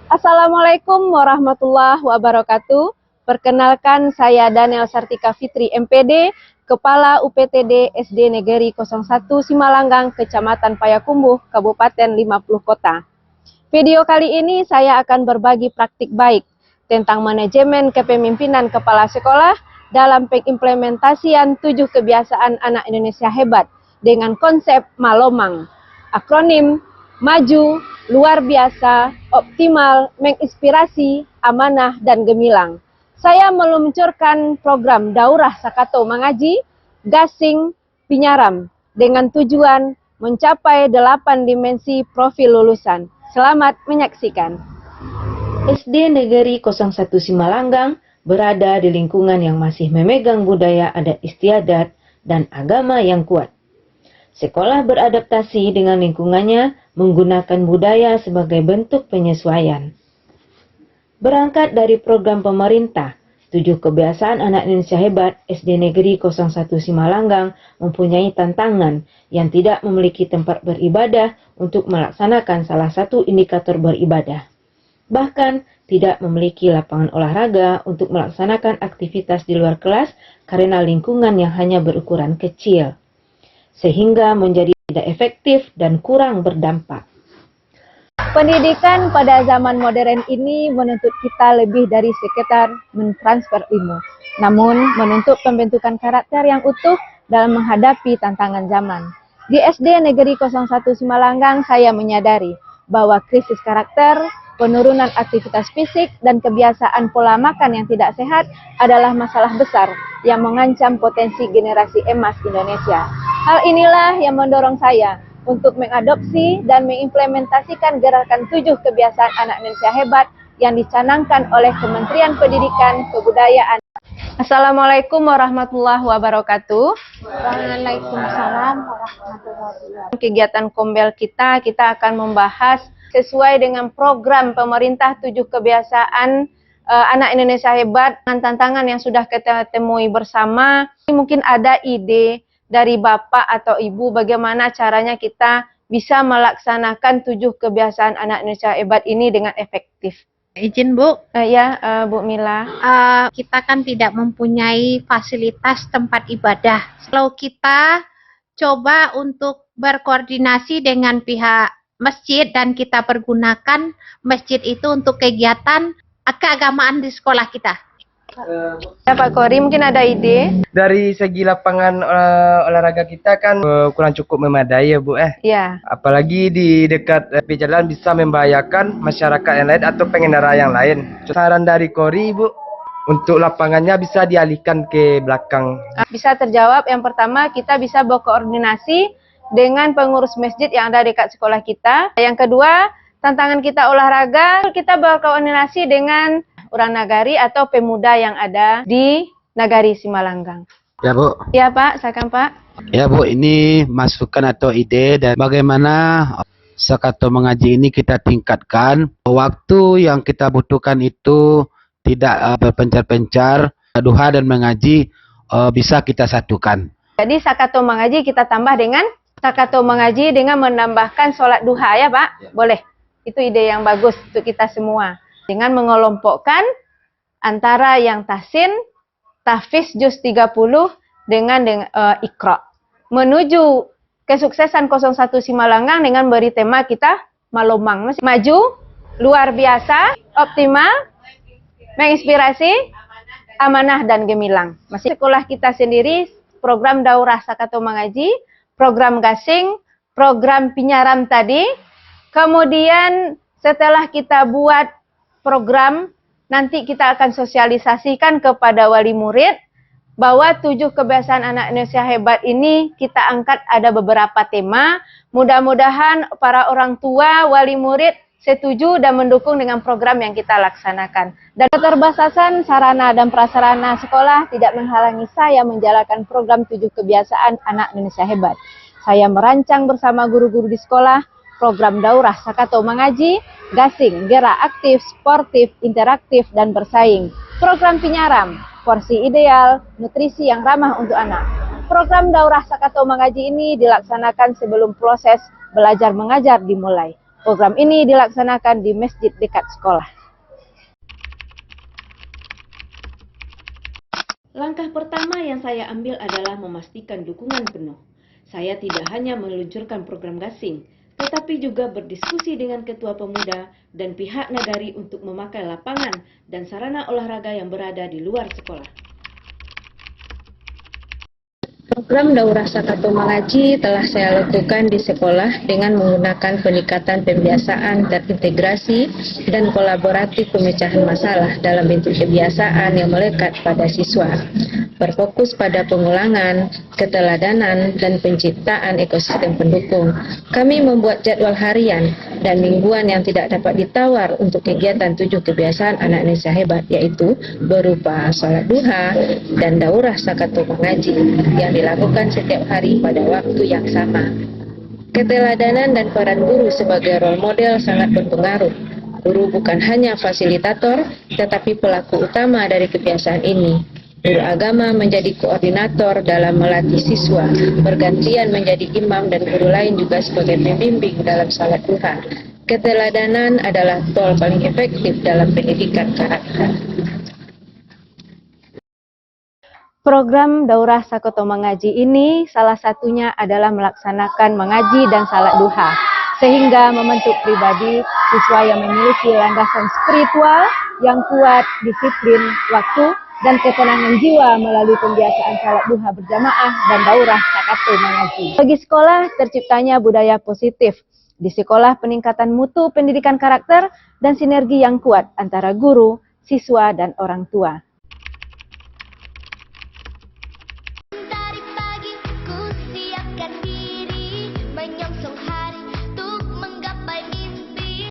Assalamualaikum warahmatullahi wabarakatuh. Perkenalkan, saya Daniel Sartika Fitri MPD, Kepala UPTD SD Negeri 01 Simalanggang, Kecamatan Payakumbuh, Kabupaten 50 Kota. Video kali ini saya akan berbagi praktik baik tentang manajemen kepemimpinan kepala sekolah dalam pengimplementasian 7 kebiasaan anak Indonesia hebat dengan konsep Malomang. Akronim Maju, Luar Biasa, Optimal, Menginspirasi, Amanah, dan Gemilang. Saya meluncurkan program Daurah Sakato Mengaji, Gasing, Pinyaram dengan tujuan mencapai 8 dimensi profil lulusan. Selamat menyaksikan. SD Negeri 01 Simalanggang berada di lingkungan yang masih memegang budaya adat istiadat dan agama yang kuat. Sekolah beradaptasi dengan lingkungannya menggunakan budaya sebagai bentuk penyesuaian. Berangkat dari program pemerintah, 7 kebiasaan anak Indonesia hebat, SD Negeri 01 Simalanggang mempunyai tantangan yang tidak memiliki tempat beribadah untuk melaksanakan salah satu indikator beribadah. Bahkan tidak memiliki lapangan olahraga untuk melaksanakan aktivitas di luar kelas karena lingkungan yang hanya berukuran kecil, sehingga menjadi tidak efektif dan kurang berdampak. Pendidikan pada zaman modern ini menuntut kita lebih dari sekedar mentransfer ilmu, namun menuntut pembentukan karakter yang utuh dalam menghadapi tantangan zaman. Di SD Negeri 01 Simalanggang, saya menyadari bahwa krisis karakter, penurunan aktivitas fisik, dan kebiasaan pola makan yang tidak sehat adalah masalah besar yang mengancam potensi generasi emas Indonesia. Hal inilah yang mendorong saya untuk mengadopsi dan mengimplementasikan gerakan 7 kebiasaan anak Indonesia hebat yang dicanangkan oleh Kementerian Pendidikan Kebudayaan. Assalamualaikum warahmatullahi wabarakatuh. Waalaikumsalam warahmatullahi wabarakatuh. Kegiatan Kombel kita akan membahas sesuai dengan program pemerintah 7 kebiasaan anak Indonesia hebat dengan tantangan yang sudah kita temui bersama. Mungkin ada ide dari Bapak atau Ibu bagaimana caranya kita bisa melaksanakan 7 kebiasaan anak Indonesia hebat ini dengan efektif. Izin Bu, Bu Mila. kita kan tidak mempunyai fasilitas tempat ibadah. Kalau kita coba untuk berkoordinasi dengan pihak masjid dan kita pergunakan masjid itu untuk kegiatan keagamaan di sekolah kita. Pak Kori, mungkin ada ide? Dari segi lapangan olahraga kita kan kurang cukup memadai ya Bu. Ya. Apalagi di dekat tepi jalan bisa membahayakan masyarakat yang lain atau pengendara yang lain. Saran dari Kori Bu, untuk lapangannya bisa dialihkan ke belakang. Bisa terjawab. Yang pertama, kita bisa berkoordinasi dengan pengurus masjid yang ada dekat sekolah kita. Yang kedua, tantangan kita olahraga, kita berkoordinasi dengan orang nagari atau pemuda yang ada di Nagari Simalanggang. Ya Bu. Ya Pak, silakan Pak. Ya Bu, ini masukan atau ide dan bagaimana Sakato Mengaji ini kita tingkatkan. Waktu yang kita butuhkan itu tidak berpencar-pencar, duha dan mengaji bisa kita satukan. Jadi Sakato Mengaji kita tambah dengan Sakato Mengaji dengan menambahkan sholat duha ya Pak? Ya. Boleh. Itu ide yang bagus untuk kita semua. Dengan mengelompokkan antara yang tahsin, tahfiz juz 30 dengan Iqra. Menuju kesuksesan 01 Simalanggang dengan beri tema kita Malomang. Maju, luar biasa, optimal, menginspirasi, amanah, dan gemilang. Masih sekolah kita sendiri, program Daurah Sakato Mengaji, program Gasing, program Pinyaram tadi. Kemudian setelah kita buat program, nanti kita akan sosialisasikan kepada wali murid bahwa 7 kebiasaan anak Indonesia hebat ini kita angkat ada beberapa tema. Mudah-mudahan para orang tua, wali murid setuju dan mendukung dengan program yang kita laksanakan. Dan keterbatasan sarana dan prasarana sekolah tidak menghalangi saya menjalankan program 7 kebiasaan anak Indonesia hebat. Saya merancang bersama guru-guru di sekolah program Daurah Sakato Mengaji, Gasing, gerak aktif, sportif, interaktif, dan bersaing. Program Pinyaram, porsi ideal, nutrisi yang ramah untuk anak. Program Daurah Sakato Mengaji ini dilaksanakan sebelum proses belajar mengajar dimulai. Program ini dilaksanakan di masjid dekat sekolah. Langkah pertama yang saya ambil adalah memastikan dukungan penuh. Saya tidak hanya meluncurkan program gasing, tetapi juga berdiskusi dengan ketua pemuda dan pihak nagari untuk memakai lapangan dan sarana olahraga yang berada di luar sekolah. Program Daurah Sakato Mengaji telah saya lakukan di sekolah dengan menggunakan pendekatan pembiasaan terintegrasi dan kolaboratif pemecahan masalah dalam bentuk kebiasaan yang melekat pada siswa. Berfokus pada pengulangan, keteladanan, dan penciptaan ekosistem pendukung. Kami membuat jadwal harian dan mingguan yang tidak dapat ditawar untuk kegiatan 7 kebiasaan anak Indonesia hebat, yaitu berupa sholat duha dan daurah sakato mengaji yang dilakukan setiap hari pada waktu yang sama. Keteladanan dan peran guru sebagai role model sangat berpengaruh. Guru bukan hanya fasilitator, tetapi pelaku utama dari kebiasaan ini. Guru agama menjadi koordinator dalam melatih siswa, bergantian menjadi imam dan guru lain juga sebagai pembimbing dalam salat duha. Keteladanan adalah tol paling efektif dalam pendidikan karakter. Program Daurah Sakato Mengaji ini salah satunya adalah melaksanakan mengaji dan salat duha, sehingga membentuk pribadi siswa yang memiliki landasan spiritual yang kuat, disiplin waktu, dan ketenangan jiwa melalui pembiasaan salat duha berjamaah dan daurah sakato mengaji. Bagi sekolah, terciptanya budaya positif. Di sekolah, peningkatan mutu pendidikan karakter dan sinergi yang kuat antara guru, siswa, dan orang tua. Dari pagi ku siapkan diri menyongsong hari untuk menggapai mimpi.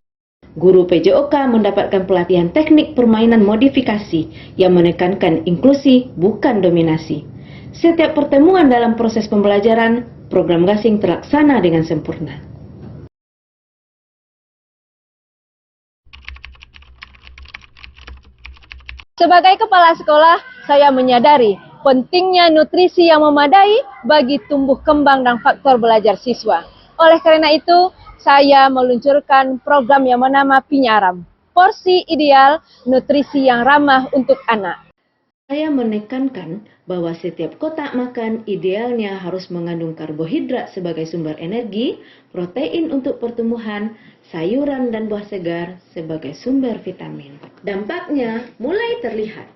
Guru PJOK mendapatkan pelatihan teknik permainan modifikasi yang menekankan inklusi bukan dominasi. Setiap pertemuan dalam proses pembelajaran, program gasing terlaksana dengan sempurna. Sebagai kepala sekolah, saya menyadari pentingnya nutrisi yang memadai bagi tumbuh kembang dan faktor belajar siswa. Oleh karena itu, saya meluncurkan program yang bernama Pinyaram, porsi ideal nutrisi yang ramah untuk anak. Saya menekankan bahwa setiap kotak makan idealnya harus mengandung karbohidrat sebagai sumber energi, protein untuk pertumbuhan, sayuran dan buah segar sebagai sumber vitamin. Dampaknya mulai terlihat.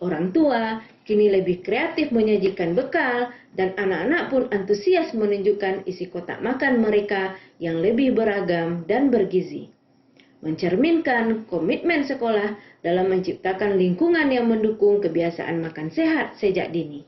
Orang tua kini lebih kreatif menyajikan bekal dan anak-anak pun antusias menunjukkan isi kotak makan mereka yang lebih beragam dan bergizi. Mencerminkan komitmen sekolah dalam menciptakan lingkungan yang mendukung kebiasaan makan sehat sejak dini.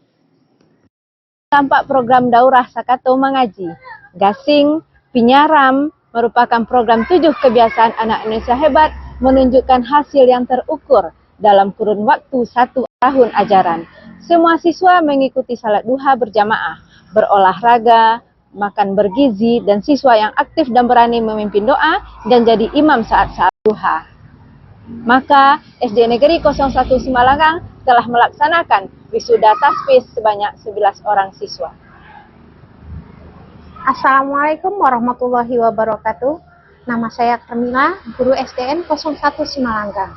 Tampak program Daurah Sakato Mengaji, Gasing, Pinyaram merupakan program 7 kebiasaan anak Indonesia hebat menunjukkan hasil yang terukur dalam kurun waktu 1 tahun ajaran. Semua siswa mengikuti salat duha berjamaah, berolahraga, makan bergizi, dan siswa yang aktif dan berani memimpin doa dan jadi imam saat duha. Maka SD Negeri 01 Simalanggang telah melaksanakan wisuda tasbih sebanyak 11 orang siswa. Assalamualaikum warahmatullahi wabarakatuh. Nama saya Carmila, guru SDN 01 Simalanggang.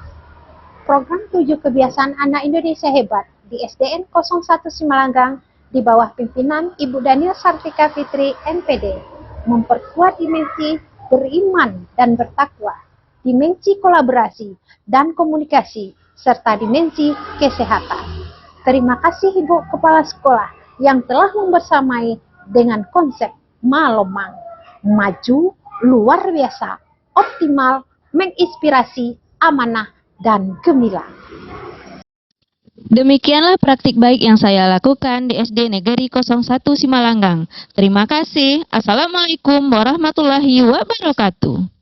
Program 7 kebiasaan anak Indonesia hebat di SDN 01 Simalanggang di bawah pimpinan Ibu Daniel Sartika Fitri MPD memperkuat dimensi beriman dan bertakwa, dimensi kolaborasi dan komunikasi, serta dimensi kesehatan. Terima kasih Ibu Kepala Sekolah yang telah membersamai dengan konsep Malomang, maju, luar biasa, optimal, menginspirasi, amanah, dan gemilang. Demikianlah praktik baik yang saya lakukan di SD Negeri 01 Simalanggang. Terima kasih. Assalamualaikum warahmatullahi wabarakatuh.